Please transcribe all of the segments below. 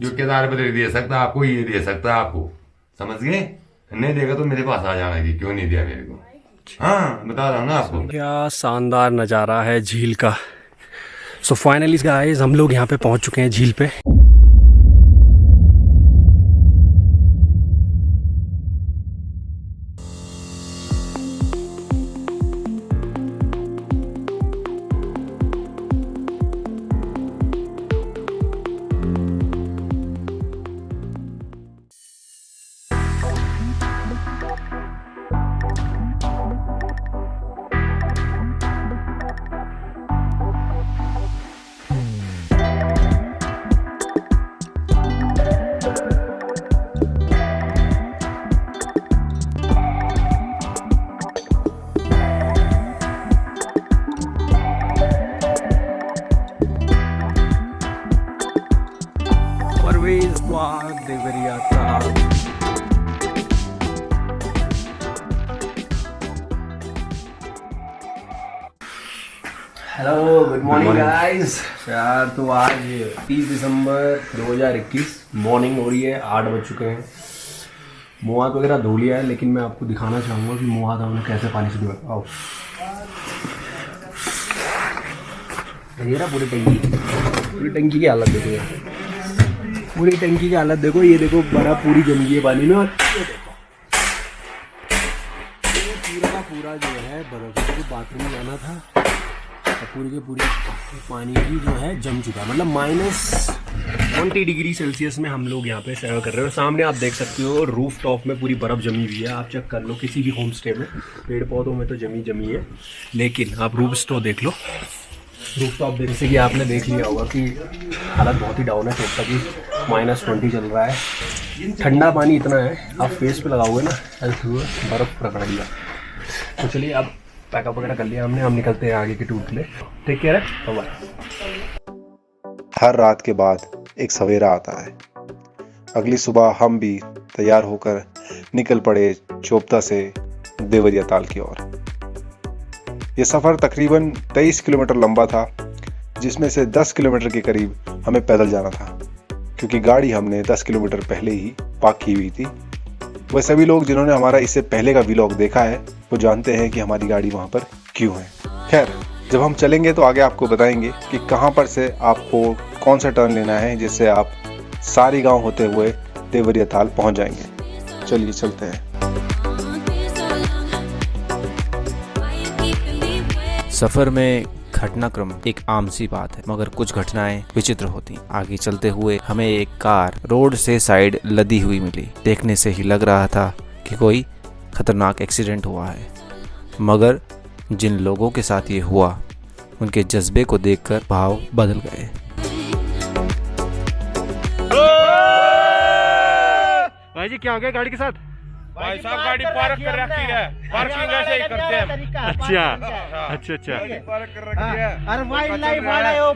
जो केदार बद्री दे सकता आपको, ये दे सकता आपको, समझ गए? नहीं देगा तो मेरे पास आ जाना कि क्यों नहीं दिया मेरे को। हाँ बता रहा हूँ ना आपको। क्या शानदार नज़ारा है झील का। सो फाइनली गाइस हम लोग यहाँ पे पहुँच चुके हैं झील पे। देवरिया ताल। हेलो गुड मॉर्निंग गाइस यार। तो आज 30 दिसंबर 2021 मॉर्निंग हो रही है, 8 बज चुके हैं। मुँह हाथ वगैरह धो लिया है, लेकिन मैं आपको दिखाना चाहूँगा कि मुँह हाथ हमने कैसे पानी से धोया। आओ ये रहा पूरी टंकी की हालत देखो यार, पूरी टंकी की हालत देखो। ये देखो बर्फ पूरी जम गई है पानी में, और ये पूरा का पूरा जो है बर्फ को बाथरूम में जाना था, और पूरी के पूरी पानी की जो है जम चुका, मतलब -20 डिग्री सेल्सियस में हम लोग यहाँ पे सर्व कर रहे हैं। और सामने आप देख सकते हो रूफ टॉप में पूरी बर्फ़ जमी हुई है। आप चेक कर लो, किसी भी होम स्टे में पेड़ पौधों में तो जमी है, लेकिन आप रूफ स्टो देख लो, रूफ टॉप जैसे कि आपने देख लिया होगा कि हालत बहुत ही डाउन है। सोचता कि -20 चल रहा है, ठंडा पानी इतना है, आप फेस पे लगाओगे ना ऐसे बर्फ़ रगड़ दिया। तो चलिए अब पैकअप वगैरह कर लिया हमने, हम निकलते हैं आगे के टूर के लिए। टेक केयर है, बाय। हर रात के बाद एक सवेरा आता है। अगली सुबह हम भी तैयार होकर निकल पड़े चोपता से देवरिया ताल की ओर। ये सफ़र तकरीबन 23 किलोमीटर लंबा था, जिसमें से 10 किलोमीटर के करीब हमें पैदल जाना था, क्योंकि गाड़ी हमने 10 किलोमीटर पहले ही पार्क की हुई थी। वह सभी लोग जिन्होंने हमारा इससे पहले का व्लॉग देखा है वो जानते हैं कि हमारी गाड़ी वहाँ पर क्यों है। खैर, जब हम चलेंगे तो आगे आपको बताएंगे कि कहाँ पर से आपको कौन सा टर्न लेना है, जिससे आप सारी गाँव होते हुए देवरिया ताल पहुँच जाएंगे। चलिए चलते हैं। सफर में घटनाक्रम एक आम सी बात है, मगर कुछ घटनाएं विचित्र होती। आगे चलते हुए हमें एक कार रोड से साइड लदी हुई मिली। देखने से ही लग रहा था कि कोई खतरनाक एक्सीडेंट हुआ है, मगर जिन लोगों के साथ ये हुआ उनके जज्बे को देखकर भाव बदल गए। भाई जी क्या हो गया गाड़ी के साथ? भाई साहब गाड़ी पार्क कर रखी है, पार्किंग ऐसे ही करते हैं। अच्छा पार्क कर रखी है। अरे वाइल्ड लाइफ वाला यो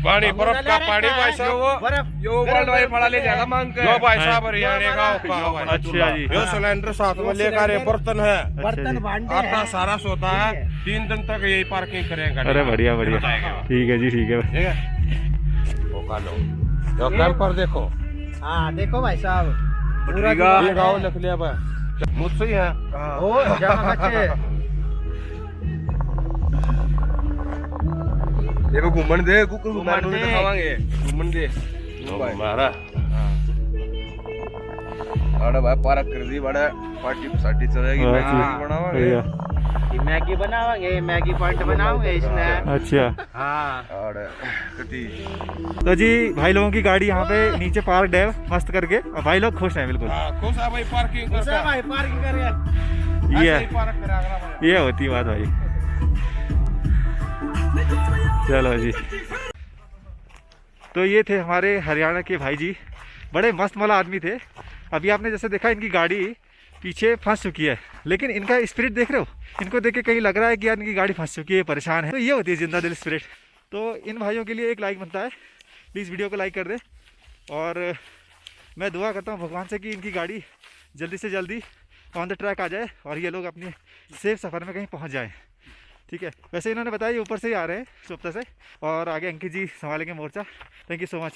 पानी बर्फ का पानी भाई साहब, यो वाइल्ड लाइफ वाला ले जाएगा मांग के। यो भाई साहब हरियाणा गांव का। अच्छा जी। यो सिलेंडर साथ में लेकर, ये बर्तन है, बर्तन भांडे आटा सारा सोता है। 3 दिन तक यही पार्किंग करेंगे। अरे बढ़िया ठीक है जी, ठीक है। यो कैंपर देखो। हाँ देखो भाई साहब, पूरा गाँव लिख लिया भाई, मुझसे ही है। ओ जहाँ बच्चे देखो घूमन दे, घूमन दे दिखावांगे, घूमन दे हमारा। अरे भाई पार्क कर दी, बड़ा पार्टी साटी चलेगी, मैगी बनावांगे, मैगी बनावांगे, मैगी पॉइंट बनाओगे इसमें। अच्छा हाँ और कटी। तो जी भाई लोगों की गाड़ी यहाँ पे नीचे पार्क है मस्त करके, और भाई लोग खुश हैं बिल्कुल। खुश है भाई, पार्किंग करके भाई पार्किंग करके ये होती बात भाई। चलो जी, तो ये थे हमारे हरियाणा के भाई जी, बड़े मस्त मौला आदमी थे। अभी आपने जैसे देखा इनकी गाड़ी पीछे फंस चुकी है, लेकिन इनका स्पिरिट देख रहे हो, इनको देख के कहीं लग रहा है कि यार इनकी गाड़ी फंस चुकी है, परेशान है। तो ये होती है जिंदा दिल स्पिरिट। तो इन भाइयों के लिए एक लाइक बनता है, प्लीज़ वीडियो को लाइक कर दें। और मैं दुआ करता हूँ भगवान से कि इनकी गाड़ी जल्दी से जल्दी ऑन द ट्रैक आ जाए और ये लोग अपने सेफ सफ़र में कहीं पहुँच जाएँ। ठीक है, वैसे इन्होंने बताया ऊपर से ही आ रहे हैं चोपता से, और आगे अंकित जी संभालेंगे मोर्चा। Thank you so much.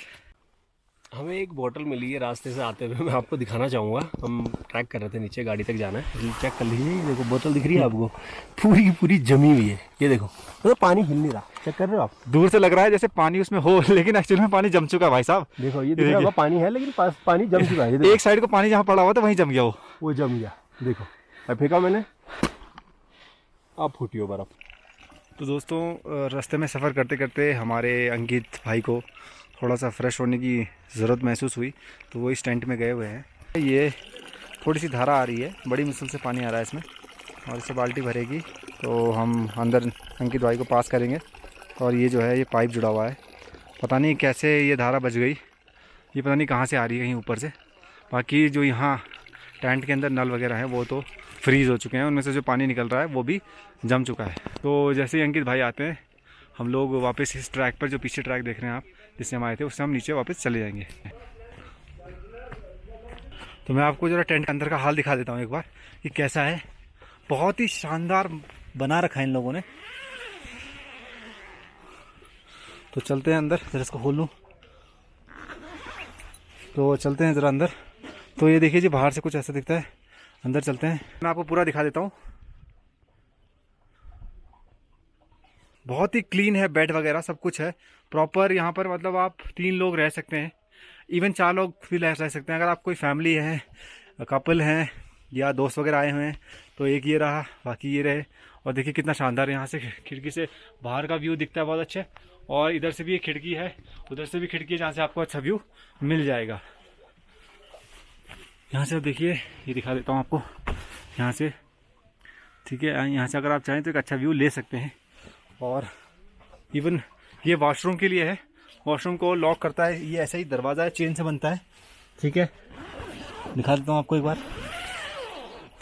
हमें एक बोतल मिली है रास्ते से आते हुए, मैं आपको दिखाना चाहूँगा। हम ट्रैक कर रहे थे, नीचे गाड़ी तक जाना है, चेक कर लीजिए। ये देखो बोतल दिख रही है आपको, पूरी की पूरी जमी हुई है। ये देखो तो पानी हिल नहीं रहा, चेक कर रहे हो आप? दूर से लग रहा है जैसे पानी उसमें हो, लेकिन एक्चुअली में पानी जम चुका है भाई साहब। देखो ये दिख रहा होगा पानी है, लेकिन पानी जम चुका है। एक साइड को पानी जहाँ पड़ा हुआ था वहीं जम गया वो जम गया। देखो अब फेंका मैंने, अब फूटी हो बर्फ। तो दोस्तों रास्ते में सफ़र करते करते हमारे अंकित भाई को थोड़ा सा फ्रेश होने की ज़रूरत महसूस हुई, तो वो इस टेंट में गए हुए हैं। ये थोड़ी सी धारा आ रही है, बड़ी मुश्किल से पानी आ रहा है इसमें, और इससे बाल्टी भरेगी तो हम अंदर अंकित भाई को पास करेंगे। और ये जो है ये पाइप जुड़ा हुआ है, पता नहीं कैसे ये धारा बच गई, ये पता नहीं कहाँ से आ रही है कहीं ऊपर से। बाकी जो यहाँ टेंट के अंदर नल वगैरह हैं वो तो फ्रीज़ हो चुके हैं, उनमें से जो पानी निकल रहा है वो भी जम चुका है। तो जैसे ही अंकित भाई आते हैं हम लोग वापस इस ट्रैक पर, जो पीछे ट्रैक देख रहे हैं आप जिससे हम आए थे, उससे हम नीचे वापस चले जाएंगे। तो मैं आपको ज़रा टेंट के अंदर का हाल दिखा देता हूँ एक बार कि कैसा है। बहुत ही शानदार बना रखा है इन लोगों ने। तो चलते हैं अंदर, जरा इसको खोल लूँ, तो चलते हैं ज़रा अंदर। तो ये देखिए जी बाहर से कुछ ऐसा दिखता है, अंदर चलते हैं, मैं आपको पूरा दिखा देता हूँ। बहुत ही क्लीन है, बेड वगैरह सब कुछ है प्रॉपर यहाँ पर। मतलब आप 3 लोग रह सकते हैं, इवन 4 लोग भी रह सकते हैं। अगर आप कोई फैमिली है, कपल हैं या दोस्त वगैरह आए हुए हैं तो एक ये रहा, बाकी ये रहे। और देखिए कितना शानदार, यहाँ से खिड़की से बाहर का व्यू दिखता है बहुत अच्छा। और इधर से भी एक खिड़की है, उधर से भी खिड़की है जहाँ से आपको अच्छा व्यू मिल जाएगा। यहाँ से आप देखिए, ये दिखा देता हूँ आपको यहाँ से, ठीक है। यहाँ से अगर आप चाहें तो एक अच्छा व्यू ले सकते हैं। और इवन ये वॉशरूम के लिए है, वॉशरूम को लॉक करता है, ये ऐसा ही दरवाज़ा है, चेन से बनता है, ठीक है। दिखा देता हूँ आपको एक बार।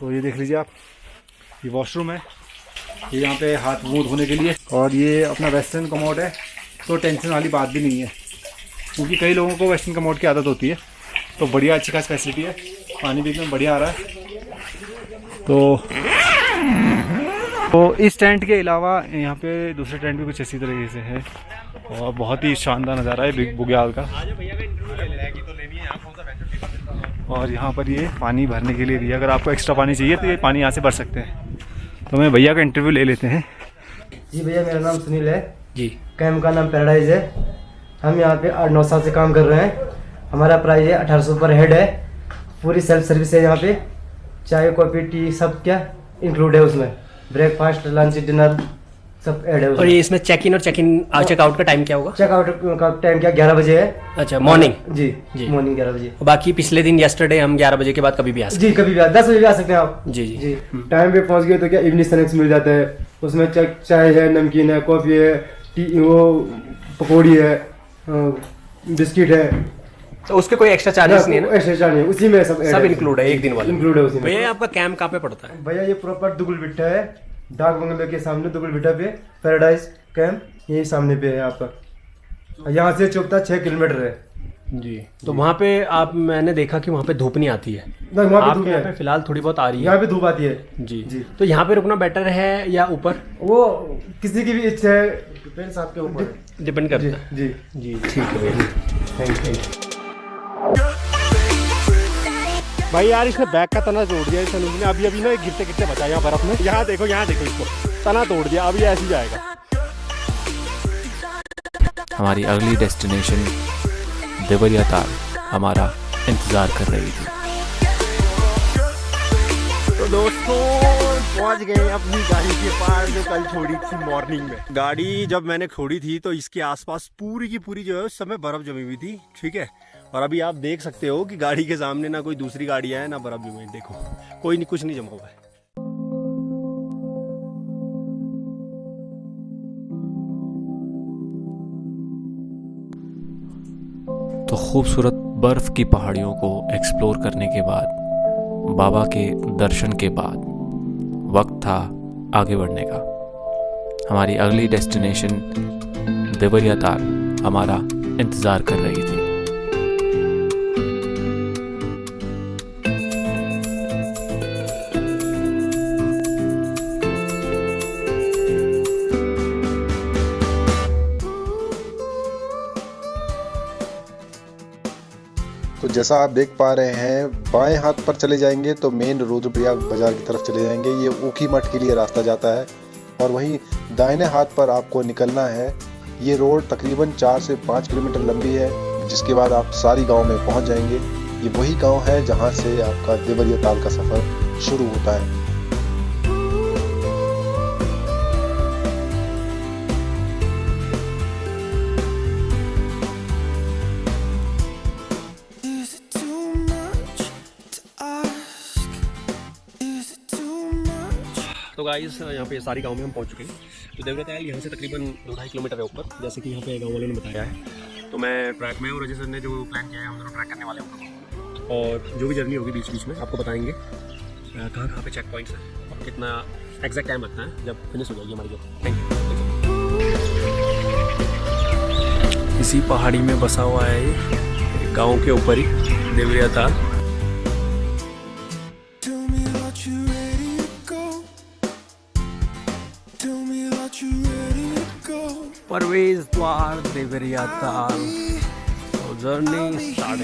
तो ये देख लीजिए आप, ये वॉशरूम है, ये यहाँ पे हाथ मुँह धोने के लिए। और ये अपना वेस्टर्न कमोड है, तो टेंशन वाली बात भी नहीं है, क्योंकि कई लोगों को वेस्टर्न कमोड की आदत होती है। तो बढ़िया अच्छी खास फैसिलिटी है, पानी भी एकदम बढ़िया आ रहा है। तो इस टेंट के अलावा यहाँ पे दूसरे टेंट भी कुछ इसी तरीके से है, और बहुत ही शानदार नज़ारा है बिग बुग्याल का। और यहाँ पर ये पानी भरने के लिए भी, अगर आपको एक्स्ट्रा पानी चाहिए तो ये पानी यहाँ से भर सकते हैं। तो मैं भैया का इंटरव्यू ले लेते हैं। जी भैया, मेरा नाम सुनील है जी, कैंप का नाम पैराडाइज है। हम यहाँ पे 8-9 साल से काम कर रहे हैं। हमारा प्राइस है 1800 पर हेड है। पूरी सेल्फ सर्विस है यहाँ पे, चाय कॉफ़ी टी सब क्या इंक्लूड है उसमें, ब्रेकफास्ट लंच डिनर सब ऐड है उसमें। और ये इसमें चेक इन और चेकआउट का टाइम क्या होगा? चेकआउट का टाइम क्या 11 बजे है। अच्छा, मॉर्निंग? जी मॉर्निंग 11 बजे। बाकी पिछले दिन यस्टरडे हम 11 बजे के बाद कभी भी आ सकते जी, कभी भी 10 बजे भी आ सकते हैं आप। जी जी जी टाइम पे पहुँच गए तो क्या इवनिंग स्नैक्स मिल जाता है उसमें, चाय है, नमकीन है, कॉफ़ी है, टी, वो पकौड़ी है, बिस्किट है। तो उसके कोई एक्स्ट्रा चार्जेस नहीं है ना? एक्स्ट्रा चार्ज नहीं, उसी में सब इंक्लूड है, एक दिन वाला इंक्लूड है उसी में। भैया आपका कैंप कहाँ पे पड़ता है? भैया ये प्रॉपर दुगुल बिट्टा है, डाक बंगले के सामने दुगुल बिट्टा पे पैराडाइज कैंप यही सामने पे है आपका। यहाँ से चौकता 6 किलोमीटर है जी। तो वहाँ पे आप, मैंने देखा कि वहाँ पे धूप नहीं आती है, वहाँ पे आप धूप यहाँ पे है, फिलहाल थोड़ी बहुत आ रही है। यहाँ पे धूप आती है जी जी। तो यहाँ पे रुकना बेटर है या ऊपर? वो किसी की भी इच्छा है, डिपेंड्स आपके ऊपर, डिपेंड करता है। जी जी ठीक है भैया, थैंक यू भाई। यार इसने बैग का तना तोड़ दिया इस अनुज ने, अभी अभी ना गिरते गिरते बचा यहाँ बर्फ में। यहाँ देखो इसको तना तोड़ दिया, अभी ऐसे ही जाएगा। हमारी अगली डेस्टिनेशन देवरिया ताल हमारा इंतज़ार कर रही थी। तो दोस्तों पहुंच गए अपनी गाड़ी के पास जो कल छोड़ी थी मॉर्निंग में। गाड़ी जब मैंने छोड़ी थी तो इसके आसपास पूरी की पूरी जो है उस समय बर्फ जमी हुई थी, ठीक है। और अभी आप देख सकते हो कि गाड़ी के सामने ना कोई दूसरी गाड़ियां हैं ना बर्फ जमी हुई, देखो कोई नहीं, कुछ नहीं जमा हुआ है। तो खूबसूरत बर्फ की पहाड़ियों को एक्सप्लोर करने के बाद, बाबा के दर्शन के बाद वक्त था आगे बढ़ने का। हमारी अगली डेस्टिनेशन देवरिया ताल हमारा इंतज़ार कर रही थी। तो जैसा आप देख पा रहे हैं, बाएं हाथ पर चले जाएंगे तो मेन रुद्रप्रयाग बाजार की तरफ चले जाएंगे। ये ऊखी मठ के लिए रास्ता जाता है। और वहीं दाहिने हाथ पर आपको निकलना है। ये रोड तकरीबन 4 से 5 किलोमीटर लंबी है, जिसके बाद आप सारी गांव में पहुंच जाएंगे। ये वही गांव है जहां से आपका देवरिया ताल का सफ़र शुरू होता है। तो गाइस यहाँ पे सारी गांव में हम पहुँच चुके हैं। तो देवरिया ताल यहाँ से तकरीबन 2-2.5 किलोमीटर है ऊपर, जैसे कि यहाँ पे गांव वालों ने बताया है। तो मैं ट्रैक में और अजय सर ने जो प्लान किया है, हम दोनों ट्रैक करने वाले हैं। और जो भी जर्नी होगी बीच बीच में आपको बताएंगे कहाँ कहाँ पे चेक पॉइंट्स हैं और कितना एग्जैक्ट टाइम लगता है जब फिनिश हो जाएगी हमारी जर्नी। Thank you. इसी पहाड़ी में बसा हुआ है ये, गाँव के ऊपर ही देवरिया ताल। प्रवेश द्वार देवरिया ताल। Journey start.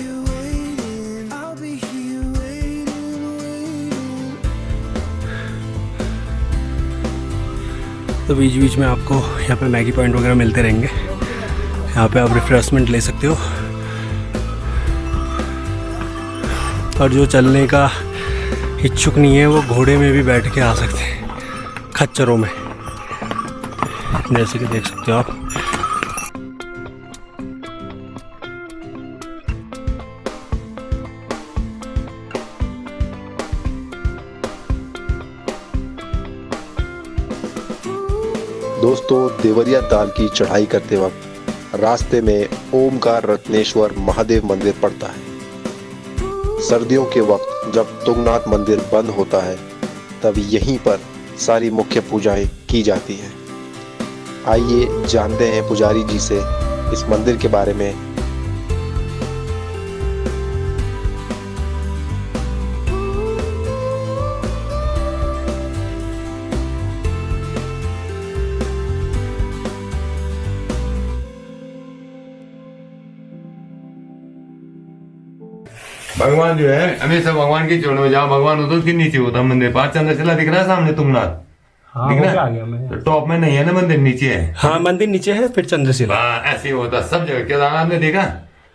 तो बीच बीच में आपको यहाँ पे मैगी पॉइंट वगैरह मिलते रहेंगे। यहाँ पे आप रिफ्रेशमेंट ले सकते हो। और जो चलने का इच्छुक नहीं है वो घोड़े में भी बैठ के आ सकते हैं, खच्चरों में, जैसे कि देख सकते हो आप। दोस्तों, देवरिया ताल की चढ़ाई करते वक्त रास्ते में ओमकार रत्नेश्वर महादेव मंदिर पड़ता है। सर्दियों के वक्त जब तुंगनाथ मंदिर बंद होता है, तब यहीं पर सारी मुख्य पूजाएं की जाती हैं। आइए जानते हैं पुजारी जी से इस मंदिर के बारे में। भगवान जो है हमेशा भगवान की चरणों में, जहाँ भगवान होता है उसके नीचे होता मंदिर। 5 चंद्रशिला दिख रहा है सामने तुंगनाथ। हाँ, दिख रहा है? तो टॉप में नहीं है ना, मंदिर नीचे है। हाँ, मंदिर नीचे है, फिर चंद्रशिला। ऐसे ही होता सब जगह। केदारनाथ में देखा,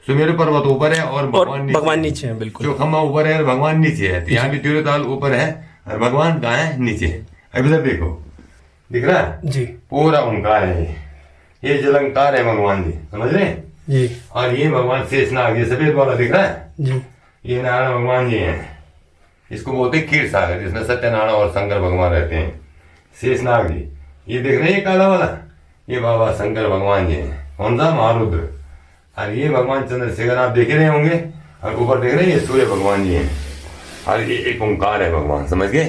सुमेरु पर्वत ऊपर है और भगवान नीचे है। बिल्कुल, चौखम्मा ऊपर है और भगवान नीचे है। यहाँ भी देवरिया ताल ऊपर है और भगवान कहाँ है? नीचे। अभी तक देखो, दिख रहा है जी, पूरा ओंकार है। ये जलंकार है भगवान जी, समझ रहे जी। और ये भगवान शेषनाग, ये सफेद वाला दिख रहा है जी, ये नारायण भगवान जी हैं। इसको बोलते हैं क्षीर सागर, जिसमें सत्यनारायण और शंकर भगवान रहते हैं। शेषनाग जी, ये देख रहे हैं ये काला वाला, ये बाबा शंकर भगवान जी हैं। कौन सा? महारुद्र। और ये भगवान चंद्रशेखर आप देख रहे होंगे, और ऊपर देख रहे हैं ये सूर्य भगवान जी हैं। और ये एक ओंकार है भगवान, समझ गए?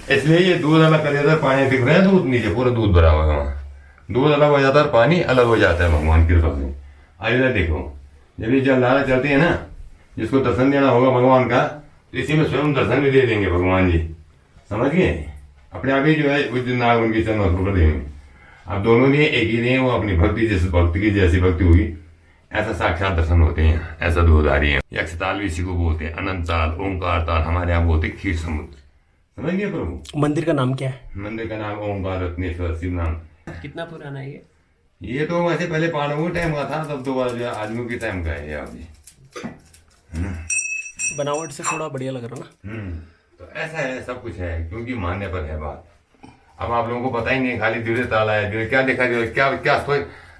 इसलिए ये दूध अलग कर देता है, पानी दिख रहा है, दूध नीचे पूरा दूध भरा हुआ है वहाँ। दूध अलग हो जाता है, पानी अलग हो जाता है भगवान की कृपा से। आइए देखो, जब ये जलधारा चलती है ना, जिसको दर्शन देना होगा भगवान का, तो इसी में स्वयं दर्शन भी दे देंगे भगवान जी, समझ गए? अपने आप ही जो है उस दिन नाग उनकी चरण कर देंगे। अब दोनों दिए एक ही नहीं, वो अपनी भक्ति जिस भक्ति की जैसी भक्ति हुई ऐसा साक्षात दर्शन होते हैं। ऐसा दूधारी है। यक्षताल भी इसी को बोलते हैं, अनंत ताल, ओंकार ताल, हमारे यहाँ बोलते क्षीर समुद्र। समझ गए प्रभु? मंदिर का नाम क्या है? मंदिर का नाम ओंकार रत्नेश्वर शिव नाम। कितना पुराना है ये तो वैसे पहले पहाड़ों के टाइम का था, तब दोबारा जो आदमियों के टाइम का है ये अभी। बनावट से थोड़ा बढ़िया लग रहा ना। तो ऐसा है, सब कुछ है, क्योंकि मानने पर है बात। अब आप लोगों को पता ही नहीं, खाली देवरिया ताल है, क्या देखा जाए, क्या क्या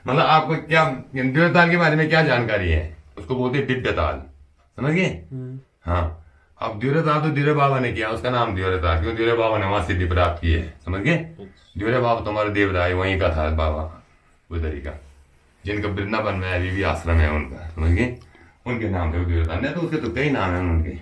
मतलब आपको क्या देवरिया ताल के बारे में क्या जानकारी है? उसको बोलते हैं दिव्य ताल, समझ गए? हाँ, अब देवरिया ताल तो देवरिया बाबा ने किया, उसका नाम देवरिया ताल, क्यों? देवरिया बाबा ने वहां सिद्धि प्राप्त की है, समझ गए? देवरिया बाबा तुम्हारे देवराय वहीं का था बाबा, उधर का, जिनका वृंदावन में अभी भी आश्रम है उनका, समझ गए? उनके नाम पे देवरिया ताल, नहीं तो उसके तो कई नाम है उनके।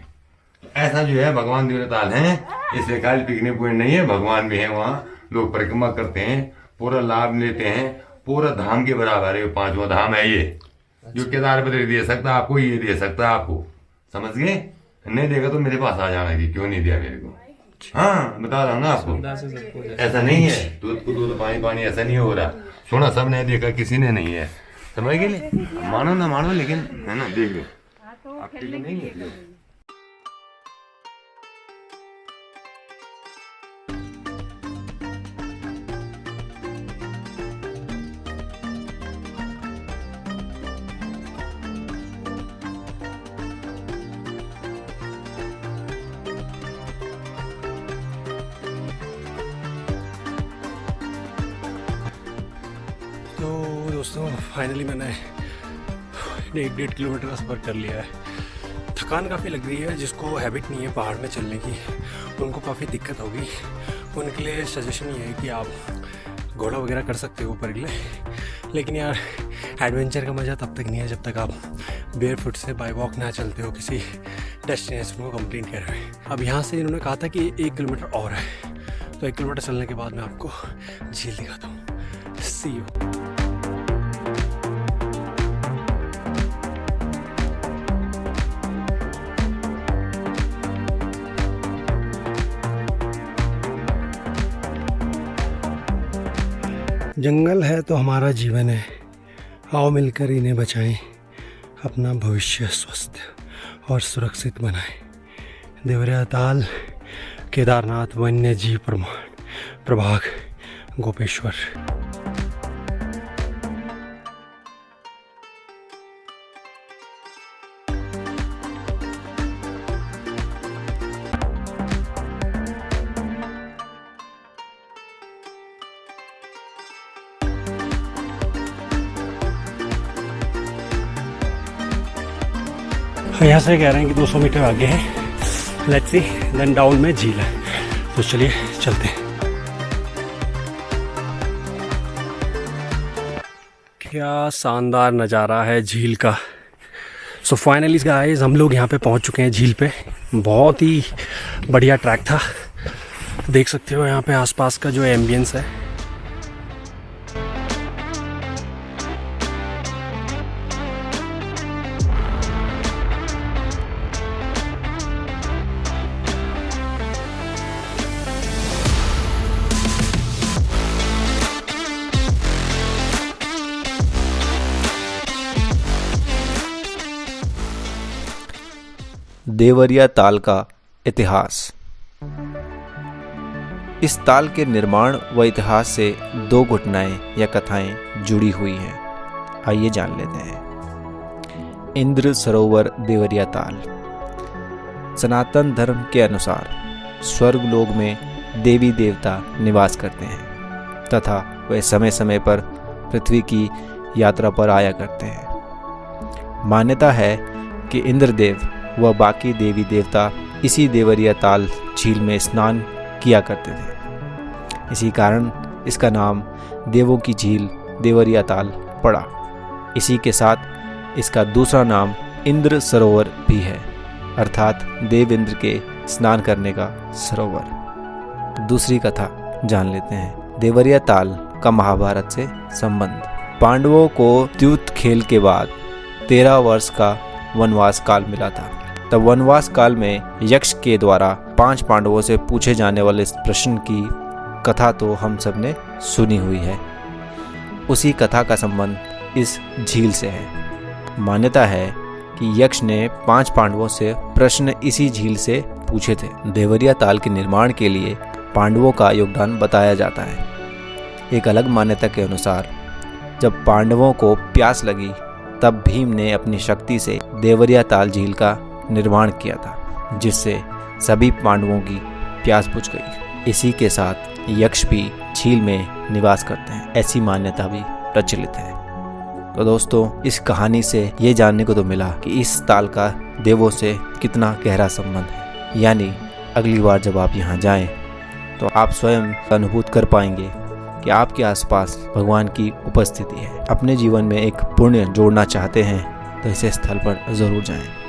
ऐसा जो है भगवान देवरिया ताल है, इसलिए खाली पिकनिक पॉइंट नहीं है, भगवान भी है वहाँ, लोग परिक्रमा करते हैं, पूरा लाभ लेते हैं, पूरा धाम के बराबर है। 5वां धाम है ये, जो केदारपत्री दे सकता आपको, ये दे सकता आपको, समझ गए? नहीं देगा तो मेरे पास आ जाना कि क्यों नहीं दिया मेरे को। हाँ, बता रहा हूँ ना आपको, ऐसा नहीं है दूध को दूध पानी पानी ऐसा नहीं हो रहा। सुना सब ने देखा, किसी ने नहीं है, समझ गए? मानो ना मानो, लेकिन है ना, देख लो आपके लिए नहीं निकले। तो दोस्तों फाइनली मैंने 1.5 किलोमीटर का सफ़र कर लिया है। थकान काफ़ी लग रही है, जिसको हैबिट नहीं है पहाड़ में चलने की उनको काफ़ी दिक्कत होगी। उनके लिए सजेशन ये है कि आप घोड़ा वगैरह कर सकते हो ऊपर के लिए, लेकिन यार एडवेंचर का मज़ा तब तक नहीं है जब तक आप बेयर फुट से बाय वॉक ना चलते हो किसी डेस्टिनेशन को कंप्लीट कर रहे हैं। अब यहाँ से इन्होंने कहा था कि 1 किलोमीटर और है, तो 1 किलोमीटर चलने के बाद मैं आपको झील दिखाता हूँ। सी यू। जंगल है तो हमारा जीवन है, आओ मिलकर इन्हें बचाएं, अपना भविष्य स्वस्थ और सुरक्षित बनाएं। देवरिया ताल, केदारनाथ वन्य जीव प्रभाग, गोपेश्वर। यहाँ से कह रहे हैं कि 200 मीटर आगे है, लेट्स सी, देन डाउन में झील है। तो चलिए चलते हैं। क्या शानदार नज़ारा है झील का। सो फाइनली गाइस हम लोग यहाँ पे पहुँच चुके हैं झील पे। बहुत ही बढ़िया ट्रैक था, देख सकते हो यहाँ पे आसपास का जो एम्बियंस है। देवरिया ताल का इतिहास। इस ताल के निर्माण व इतिहास से 2 घटनाएं या कथाएं जुड़ी हुई हैं। आइए जान लेते हैं। इंद्र सरोवर देवरिया ताल। सनातन धर्म के अनुसार स्वर्गलोक में देवी देवता निवास करते हैं तथा वे समय समय पर पृथ्वी की यात्रा पर आया करते हैं। मान्यता है कि इंद्रदेव व बाकी देवी देवता इसी देवरिया ताल झील में स्नान किया करते थे। इसी कारण इसका नाम देवों की झील देवरिया ताल पड़ा। इसी के साथ इसका दूसरा नाम इंद्र सरोवर भी है, अर्थात देव इंद्र के स्नान करने का सरोवर। दूसरी कथा जान लेते हैं। देवरिया ताल का महाभारत से संबंध। पांडवों को द्यूत खेल के बाद 13 वर्ष का वनवास काल मिला था। तब वनवास काल में यक्ष के द्वारा 5 पांडवों से पूछे जाने वाले प्रश्न की कथा तो हम सब ने सुनी हुई है। उसी कथा का संबंध इस झील से है। मान्यता है कि यक्ष ने 5 पांडवों से प्रश्न इसी झील से पूछे थे। देवरिया ताल के निर्माण के लिए पांडवों का योगदान बताया जाता है। एक अलग मान्यता के अनुसार जब पांडवों को प्यास लगी तब भीम ने अपनी शक्ति से देवरिया ताल झील का निर्माण किया था, जिससे सभी पांडवों की प्यास बुझ गई। इसी के साथ यक्ष भी झील में निवास करते हैं, ऐसी मान्यता भी प्रचलित है। तो दोस्तों इस कहानी से ये जानने को तो मिला कि इस ताल का देवों से कितना गहरा संबंध है। यानी अगली बार जब आप यहाँ जाएं तो आप स्वयं अनुभूत कर पाएंगे कि आपके आसपास भगवान की उपस्थिति है। अपने जीवन में एक पुण्य जोड़ना चाहते हैं तो इस स्थल पर जरूर जाएं।